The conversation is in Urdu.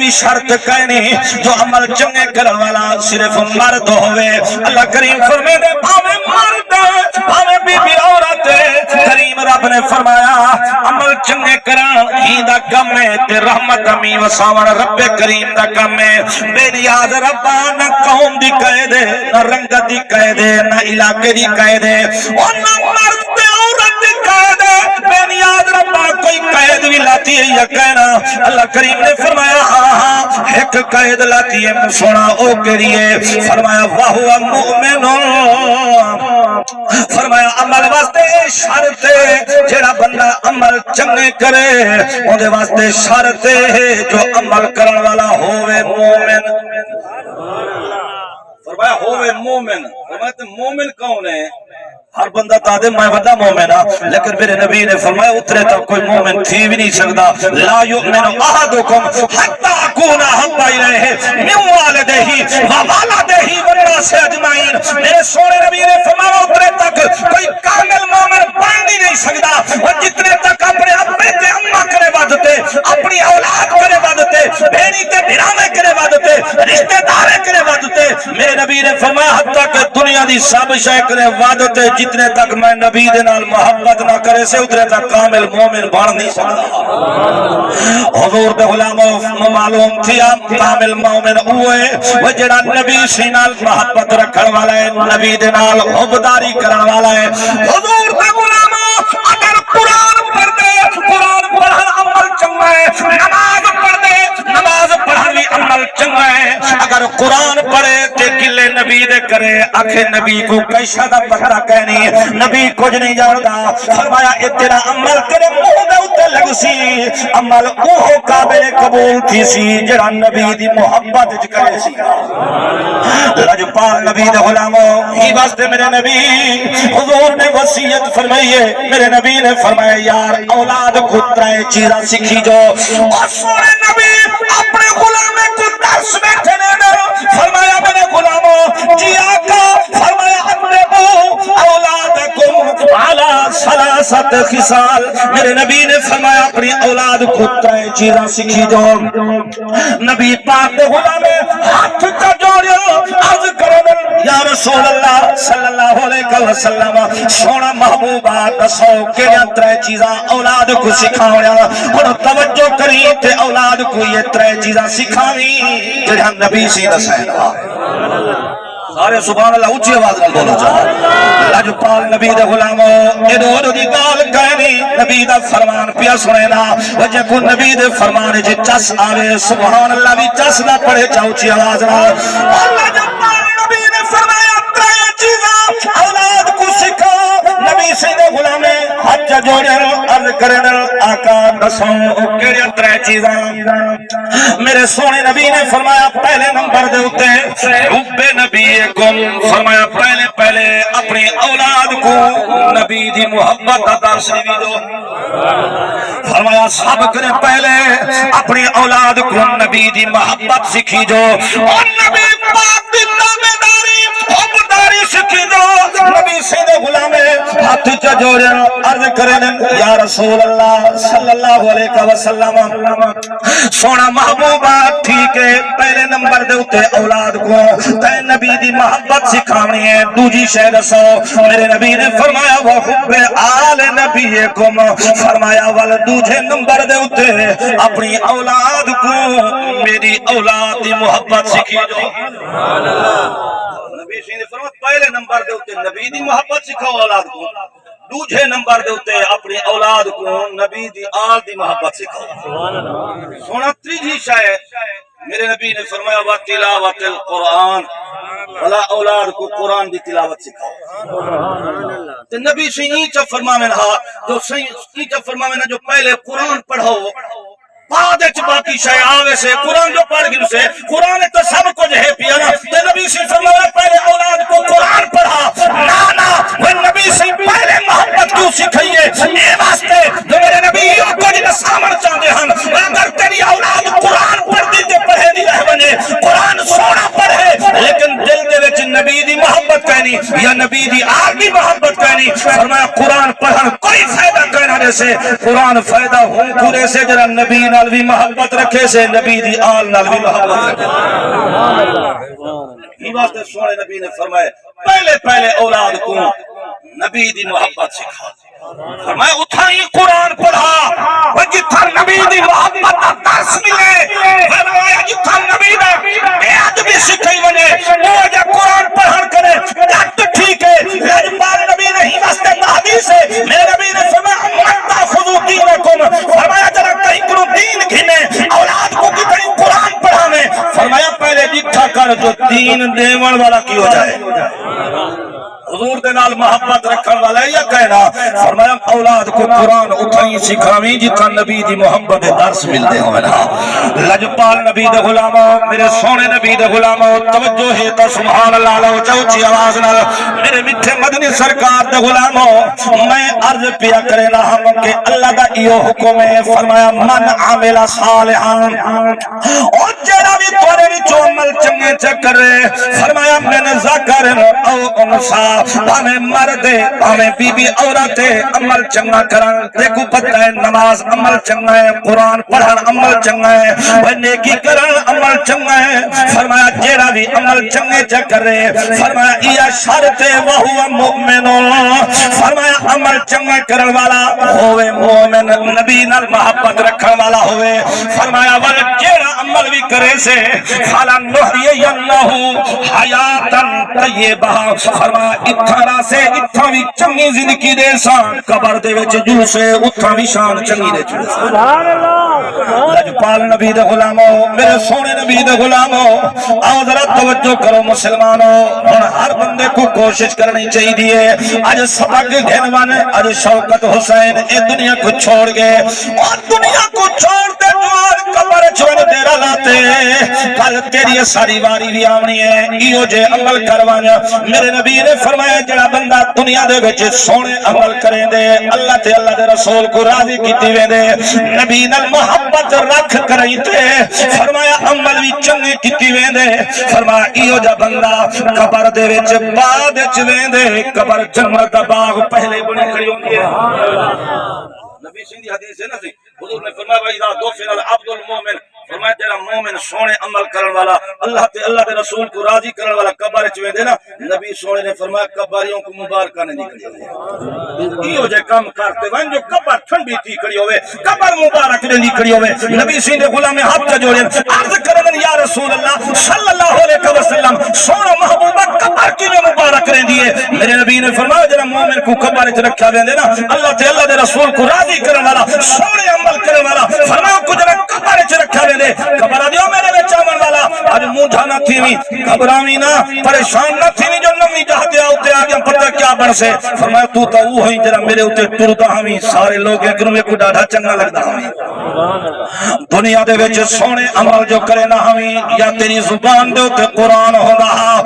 بھی شرط کہنی جو عمل چنگے کرن والا صرف مرد ہوئے اللہ کریم فرمائے دے بھاوے مرد بھاوے بی بی عورت کریم رب نے فرمایا عمل چنگے کران ہی دا کم ہے تے رحمت امی وساون رب کریم دا کم ہے بے نیاز ربا نہ قوم دی قید ہے نہ رنگت دی قید ہے نہ علاقے دی قید ہے اور نہ مرد تے عورت دی قید ہے بے نیاز ربا کوئی قید بھی لاتی ہے یا کہنا اللہ کریم نے فرمایا ہاں ہاں ایک قید لاتی ہے سونا او کریے فرمایا وَهُوَ مُؤْمِنٌ فرمایا عمل واسطے شرط ہے جیڑا بندہ عمل چنگے کرے اندے واسطے شرط ہے جو عمل کرن والا ہوئے مومن فرمایا ہوئے مومن فرمایا مومن کون ہے ہر بندہ تادے میں وڈا مومن ہاں لیکن میرے نبی نے فرمایا اترے تک کوئی مومن تھی بھی نہیں سکتا لا یؤمن احدکم حتی اکون احب الیہ من والدہ ووالدہ والناس اجمعین میرے سونے نبی نے فرمایا اترے تک کوئی کامل مومن بن نہیں سکتا اور جتنے تک اپنے ابے تے اماں کرے ودتے اپنی اولاد کرے ودتے بھیڑی تے بھراوے کرے ودتے رشتہ دار کرے ودتے میرے نبی نے فرمایا حتی کہ دنیا دی سب شے کرے ودتے جتنے تک میں نبی دے نال محبت نہ کرے سے اتنے تک کامل مومن بن نہیں سکتا حضور دے غلاموں معلوم تھی کامل مومن ہوئے وہ جڑا نبی سے نال محبت رکھن والا ہے نبی دے نال حبداری کرن والا ہے حضور دے غلاموں اگر قرآن پڑھ دے قرآن پڑھن عمل چنگا ہے نماز پڑھ دے نماز پڑھن بھی عمل چنگا ہے اگر قرآن پڑھے تے گلے نبی دے کرے آخر نبی کو کیسا دا پتہ کہنی نبی کچھ نہیں جاندا فرمایا اے تیرا عمل تیرے منہ دے اوتے لگ سی عمل اوہ قابل قبول تھی سی جڑا نبی دی محبت وچ کرے سی لجپال نبی دے غلاموں ہی واسطے میرے نبی حضور نے وصیت فرمائی ہے میرے نبی نے فرمایا یار اولاد کو ترے چیزاں سکھی جو اور سونے نبی اپنے غلامے کو درس بیٹھے نے فرمایا میرے غلاموں جی آقا فرمایا اولادکم علی ثلاثت خصال میرے نبی نے فرمایا اپنی اولاد کو ترے چیزاں سکھی جو نبی پاک دے غلامے ہاتھ کا جوڑیو عرض کرو یا رسول اللہ صلی اللہ علیہ وسلم سونا محبوبہ دسو کیڑیاں ترے چیزاں اولاد کو سکھاویا اور توجہ کری تے اولاد کو یہ ترے چیزاں سکھاویں جڑا نبی سی دسائے سارے سبحان اللہ اونچی آواز نال بولو چاہو لجپال نبی دے غلاموں ادھر دی گال کہنی نبی دا فرمان پیا سنے نا وجہ کو نبی دے فرمان جے چس آوے سبحان اللہ بھی چس نہ پڑے چاہو اونچی آواز نال لجپال نبی نے فرمایا ترے چیزاں اولاد کو سکھا نبی سے دے غلامے حج جوڑے عرض کرن آقا دسو کیڑی ترے چیزاں میرے سونے نبی نے فرمایا پہلے نمبر دے اوتے حب نبی فرمایا پہلے اپنی اولاد کو نبی دی محبت کا درس دو فرمایا سب کرے پہلے اپنی اولاد کو نبی دی محبت سکھی جو اور نبی پاک دی تابعداری حبداری سکھی جو نبی سید غلامے ہاتھ جوڑے عرض کرن یا رسول اللہ صلی اللہ علیہ وسلم سونا محبوبہ ٹھیک ہے پہلے نمبر دے اوتے اولاد کو تے نبی دی محبت سکھاونی ہے دوجی شے دسو میرے نبی نے فرمایا وہ حب آل نبیکم فرمایا ول دوجے نمبر دے اوتے اپنی اولاد کو میری اولاد دی محبت سکھی جو سبحان اللہ نبی نے فرمایا پہلے نمبر دے اوتے نبی دی محبت سکھاؤ اولاد کو دوجے نمبر دے اوتے اپنی اولاد کو نبی دی آل دی محبت سکھاؤ سبحان اللہ سونا تیجی شے میرے نبی نے فرمایا وا تلاوت القرآن بلا اولاد کو قرآن دی تلاوت سکھاؤ سبحان اللہ تے نبی سے ہی چا فرماویں ہا جو صحیح چا فرماویں جو پہلے قرآن پڑھو بعد وچ باقی شے آوے سے قرآن جو پڑھ گئے سے قرآن تو سب کچھ ہے پیا نا تے نبی سے فرمایا پہلے اولاد کو قرآن پڑھا نا وہ نبی سے پہلے محبت کیوں سکھائیے اے واسطے جو میرے نبی کو جے سامنے چاہتے ہیں اگر تیری اولاد قرآن پڑھتی تے پڑھے دی رہ بنے قرآن سونا پڑھے لیکن دل دے وچ نبی دی محبت کہنی یا نبی دی آل دی محبت کہنی فرمایا قرآن پڑھن کوئی فائدہ کہنا سے قرآن فائدہ ہوں پورے سے جرا نبی نال بھی محبت رکھے سے نبی دی آل نال بھی محبت رکھے یہ واسطے سونے نبی نے فرمائے پہلے اولاد کو نبی دی محبت سکھا فرمایا اتھائی قرآن پڑھا وہ جتھا نبی دی محبت کا درس ملے فرمایا جتھا نبی دا بے ادبی سکھائی ونے وہ جا قرآن پڑھن کرے جت ٹھیک ہے لجپال نبی نہیں واسطے حدیث ہے میرے نبی نے فرمایا متا خذو دینکم فرمایا جرا کہیں کو دین گھنے اولاد کو کہیں قرآن پڑھاویں فرمایا پہلے جتھا کر جو دین دیون والا کی ہو جائے حضور دے نال محبت رکھن والا یا کہنا فرمایا اولاد کو قرآن اتھائی سکھاویں جتھا نبی دی محبت درس ملتے ہوئے نا لجپال نبی دے غلاموں میرے سونے نبی دے غلاموں توجہ ہے تا سبحان اللہ لو چوچی آواز نال میرے میٹھے مدنی سرکار دے غلاموں میں عرض پیا کرے رہا ہوں کہ اللہ دا ایو حکم ہے فرمایا من عامل صالحان اور جیڑا بھی تورے بھی جو عمل چنگے چکرے فرمایا من ذکر او انسا ہمیں مردے ہمیں بی بی عورتیں عمل چنگا کرن دیکھو پتہ ہے نماز عمل چنگا ہے قرآن پڑھن عمل چنگا ہے وہ نیکی کرن عمل چنگا ہے فرمایا جیڑا بھی عمل چنگے چکرے فرمایا یہ شرط ہے وہو مؤمن فرمایا عمل چنگا کرن والا ہوئے مومن نبی نال محبت رکھن والا ہوئے فرمایا ول جیڑا عمل بھی کرے سے فلا نحیینہ حیاتا طیبہ فرمایا اتھارا سے اتھا بھی چنگی زندگی دے سان قبر دے وچ جو سے اتھا بھی شان چنگی دے چھوڑے سبحان اللہ لجپال نبی دے غلاموں میرے سونے نبی دے غلاموں آؤ ذرا توجہ کرو مسلمانوں اور ہر بندے کو کوشش کرنی چاہیے دیئے آج سبق گھنوان آج شوکت حسین اے دنیا کو چھوڑ گئے اور دنیا کو چھوڑ دے دوار قبر چھوڑ دیرا لاتے کل تیری ساری واری بھی آونی ہے ایو جے عمل کروانا میرے نبی نے فرمایا جڑا بندہ دنیا دے وچ سونے عمل کریں دے اللہ تے اللہ دے رسول کو راضی کیتی وے دے نبی نال محبت رکھ کریں تے فرمایا عمل بھی چنگے کیتی وے دے فرمایا ایو جا بندہ قبر دے وچ بعد وچ ویندے قبر جنت دا باغ پہلے بنی کھڑی ہوندی ہے نبی سندھی حدیث ہے نا سی حضور نے فرمایا اذا دفن العبد المؤمن فرمایا تیرا مومن سونے عمل کرن والا اللہ تے اللہ دے رسول کو راضی کرن والا قبر وچ ویندے نا نبی سونے نے فرمایا قبریوں کو مبارکہ نے نکلی ایو جے کام کرتے ون جو قبر ٹھنڈی تھی کھڑی ہوے قبر مبارک نے نکلی ہوے نبی سین دے غلام ہاتھ جوڑے عرض کرن یا رسول اللہ صلی اللہ علیہ وسلم سونا محبوبہ قبر کی جو مبارک رہندی ہے میرے نبی نے فرمایا جڑا مومن کو قبر وچ رکھا ویندے نا اللہ تے اللہ دے رسول کو راضی کرن والا سونے عمل کرن والا فرمایا کو جڑا قبر وچ رکھا قبر دیو میرے بچہ من والا آج مونجھا نہ تھی بھی گھبراوی نہ پریشان نہ تھی بھی جو نمی جہاں دیا ہوتے آگیا پتہ کیا بن سے فرمایا تو تا وہ ہوئی جرا میرے ہوتے ٹردا ہمیں سارے لوگ ایک میں کو ڈاڑھا چنگا لگتا ہمیں دنیا دے وچ سونے عمل جو کرے نہ ہمیں یا تیری زبان دے ہوتے قرآن ہو رہا